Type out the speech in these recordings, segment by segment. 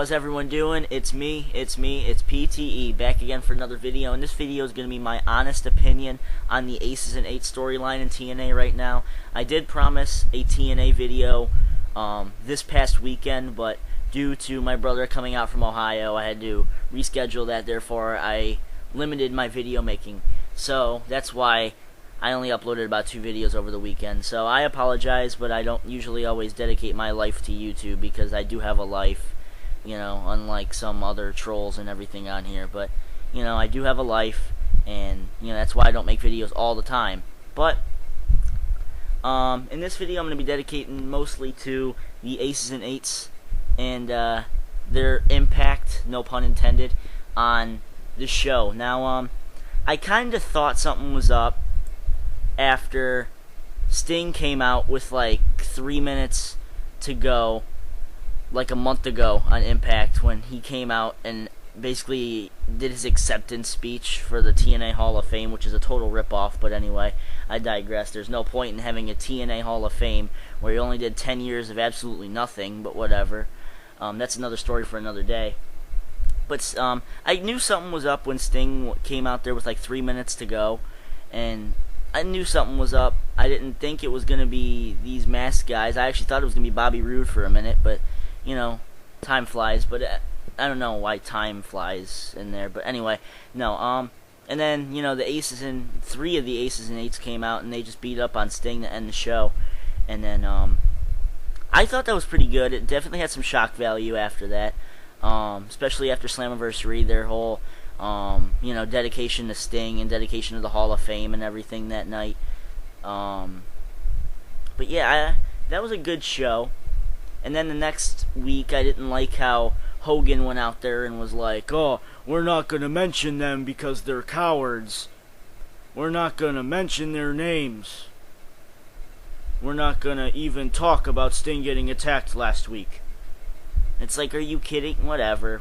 how's everyone doing? It's me, it's PTE, back again for another video, and this video is going to be my honest opinion on the Aces and 8's storyline in TNA right now. I did promise a TNA video this past weekend, but due to my brother coming out from Ohio, I had to reschedule that, therefore I limited my video making. So that's why I only uploaded about 2 videos over the weekend. So I apologize, but I don't usually always dedicate my life to YouTube because I do have a life, you know, unlike some other trolls and everything on here. But, you know, I do have a life, and, you know, that's why I don't make videos all the time. But, in this video I'm going to be dedicating mostly to the Aces and 8's and their impact, no pun intended, on the show. Now, I kind of thought something was up after Sting came out with like 3 minutes to go, like a month ago on Impact, when he came out and basically did his acceptance speech for the TNA Hall of Fame, which is a total ripoff. But anyway, I digress. There's no point in having a TNA Hall of Fame where he only did 10 years of absolutely nothing, but whatever. That's another story for another day. But I knew something was up when Sting came out there with like 3 minutes to go, and I knew something was up. I didn't think it was going to be these masked guys. I actually thought it was going to be Bobby Roode for a minute, but, you know, time flies. But I don't know why time flies in there. But anyway, no. And then, you know, the Aces and 3 of the Aces and 8's came out, and they just beat up on Sting to end the show. And then, I thought that was pretty good. It definitely had some shock value after that, especially after Slammiversary, their whole you know, dedication to Sting and dedication to the Hall of Fame and everything that night. But yeah, that was a good show. And then the next week, I didn't like how Hogan went out there and was like, "Oh, we're not going to mention them because they're cowards. We're not going to mention their names. We're not going to even talk about Sting getting attacked last week." It's like, are you kidding? Whatever.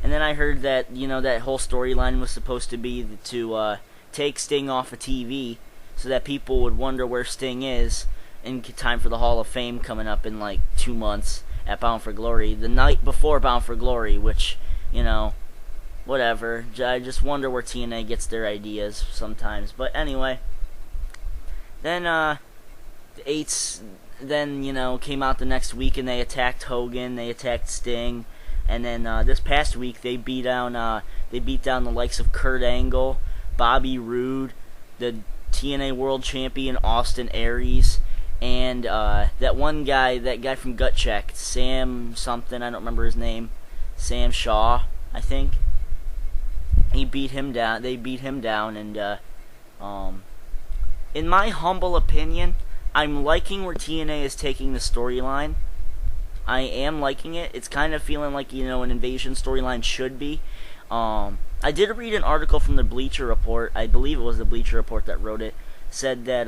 And then I heard that, you know, that whole storyline was supposed to be to take Sting off of TV so that people would wonder where Sting is in time for the Hall of Fame coming up in like 2 months at Bound for Glory, the night before Bound for Glory, which, you know, whatever. I just wonder where TNA gets their ideas sometimes. But anyway, then the 8's then, you know, came out the next week and they attacked Hogan, they attacked Sting. And then this past week they beat down the likes of Kurt Angle, Bobby Roode, the TNA World Champion Austin Aries, and that guy from Gut Check, Sam something, I don't remember his name, Sam Shaw, I think. They beat him down, and in my humble opinion, I'm liking where TNA is taking the storyline. I am liking it. It's kind of feeling like, you know, an invasion storyline should be. I did read an article from the Bleacher Report. I believe it was the Bleacher Report that wrote it. Said that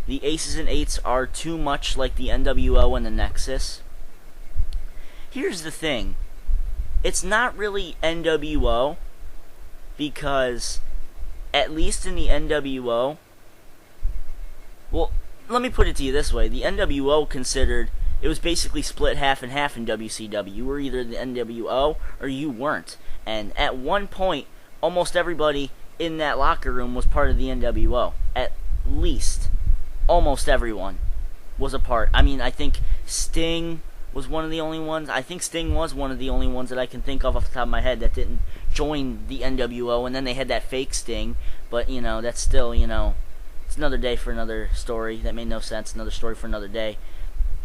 the Aces and 8's are too much like the NWO and the Nexus. Here's the thing. It's not really NWO, because at least in the NWO, well, let me put it to you this way. The NWO considered, it was basically split half and half in WCW. You were either the NWO or you weren't. And at one point, almost everybody in that locker room was part of the NWO. At least. Almost everyone was a part. I mean, I think Sting was one of the only ones. I think Sting was one of the only ones that I can think of off the top of my head that didn't join the NWO. And then they had that fake Sting. But, you know, that's still, you know, it's another day for another story. That made no sense. Another story for another day.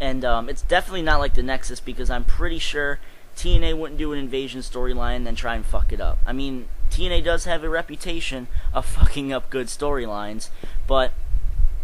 And it's definitely not like the Nexus, because I'm pretty sure TNA wouldn't do an invasion storyline and then try and fuck it up. I mean, TNA does have a reputation of fucking up good storylines, but,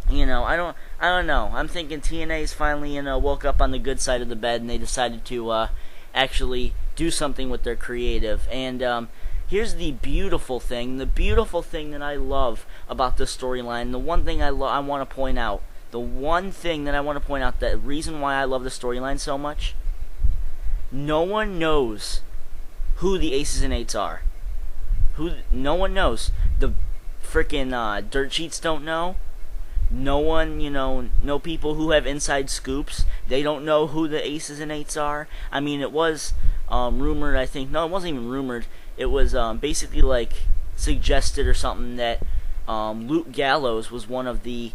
you know, I don't know. I'm thinking TNA's finally, you know, woke up on the good side of the bed and they decided to actually do something with their creative. And here's the beautiful thing that I love about this storyline, the one thing I want to point out. The one thing that I want to point out, the reason why I love the storyline so much, no one knows who the Aces and 8's are. No one knows. The frickin' dirt sheets don't know. no one, no people who have inside scoops. They don't know who the Aces and Eights are. I mean, it was rumored, I think. No, it wasn't even rumored. It was basically like suggested or something that Luke Gallows was one of the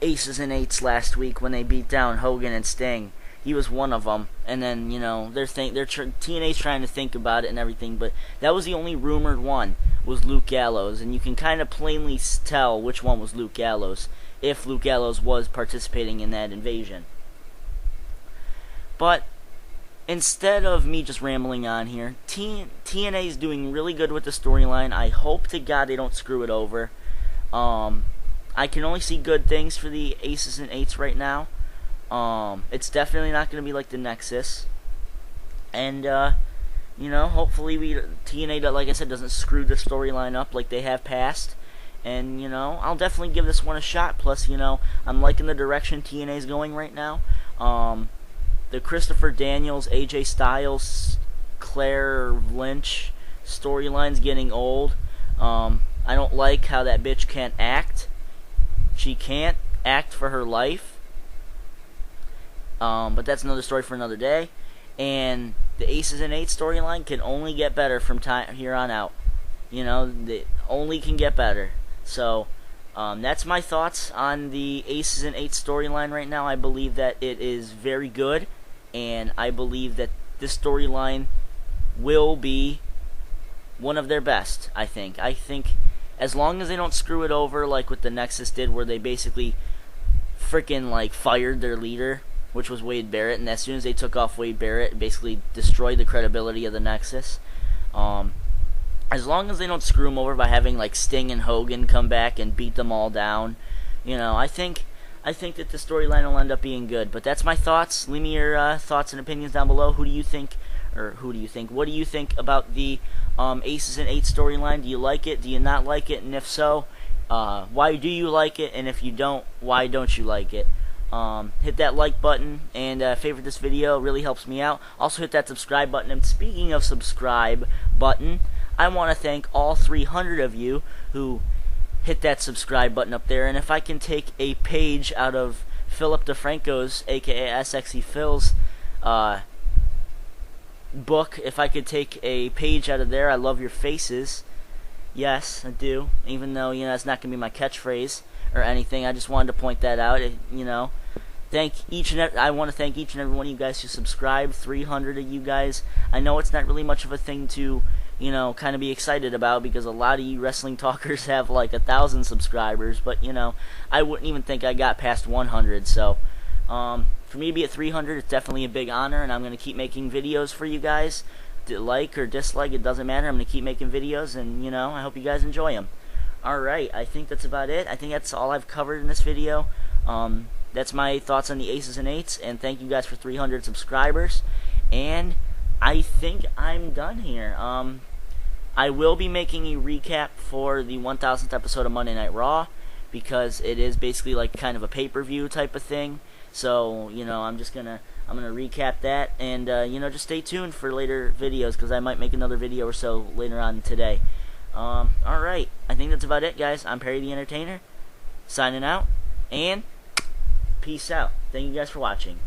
Aces and Eights last week when they beat down Hogan and Sting. He was one of them, and then TNA's trying to think about it and everything, but that was the only rumored one, was Luke Gallows, and you can kind of plainly tell which one was Luke Gallows, if Luke Gallows was participating in that invasion. But instead of me just rambling on here, TNA is doing really good with the storyline. I hope to God they don't screw it over. I can only see good things for the Aces and Eights right now. It's definitely not going to be like the Nexus. And, hopefully TNA, like I said, doesn't screw the storyline up like they have past. And, I'll definitely give this one a shot. Plus, I'm liking the direction TNA is going right now. The Christopher Daniels, AJ Styles, Claire Lynch storyline's getting old. I don't like how that bitch can't act. She can't act for her life. But that's another story for another day. And the Aces and Eights storyline can only get better from here on out. They only can get better. So, that's my thoughts on the Aces and Eights storyline right now. I believe that it is very good, and I believe that this storyline will be one of their best, I think. I think as long as they don't screw it over like what the Nexus did, where they basically freaking like fired their leader, which was Wade Barrett, and as soon as they took off Wade Barrett, it basically destroyed the credibility of the Nexus. As long as they don't screw them over by having like Sting and Hogan come back and beat them all down, I think that the storyline will end up being good. But that's my thoughts. Leave me your thoughts and opinions down below. What do you think about the Aces and Eights storyline? Do you like it? Do you not like it? And if so, why do you like it? And if you don't, why don't you like it? Hit that like button and favorite this video. It really helps me out. Also hit that subscribe button. And speaking of subscribe button, I want to thank all 300 of you who hit that subscribe button up there. And if I can take a page out of Philip DeFranco's, aka SXE Phil's, book, if I could take a page out of there, I love your faces. Yes, I do. Even though, it's not going to be my catchphrase or anything. I just wanted to point that out. I want to thank each and every one of you guys who subscribed. 300 of you guys. I know it's not really much of a thing to, kind of be excited about, because a lot of you wrestling talkers have like 1,000 subscribers. But I wouldn't even think I got past 100. So, for me to be at 300, it's definitely a big honor, and I'm going to keep making videos for you guys. Like or dislike, it doesn't matter. I'm going to keep making videos, and I hope you guys enjoy them. Alright, I think that's about it. I think that's all I've covered in this video. That's my thoughts on the Aces and Eights, and thank you guys for 300 subscribers. And I think I'm done here. I will be making a recap for the 1000th episode of Monday Night Raw, because it is basically like kind of a pay-per-view type of thing. So, I'm gonna recap that, and just stay tuned for later videos, because I might make another video or so later on today. Alright, I think that's about it, guys. I'm Perry the Entertainer, signing out, and peace out. Thank you guys for watching.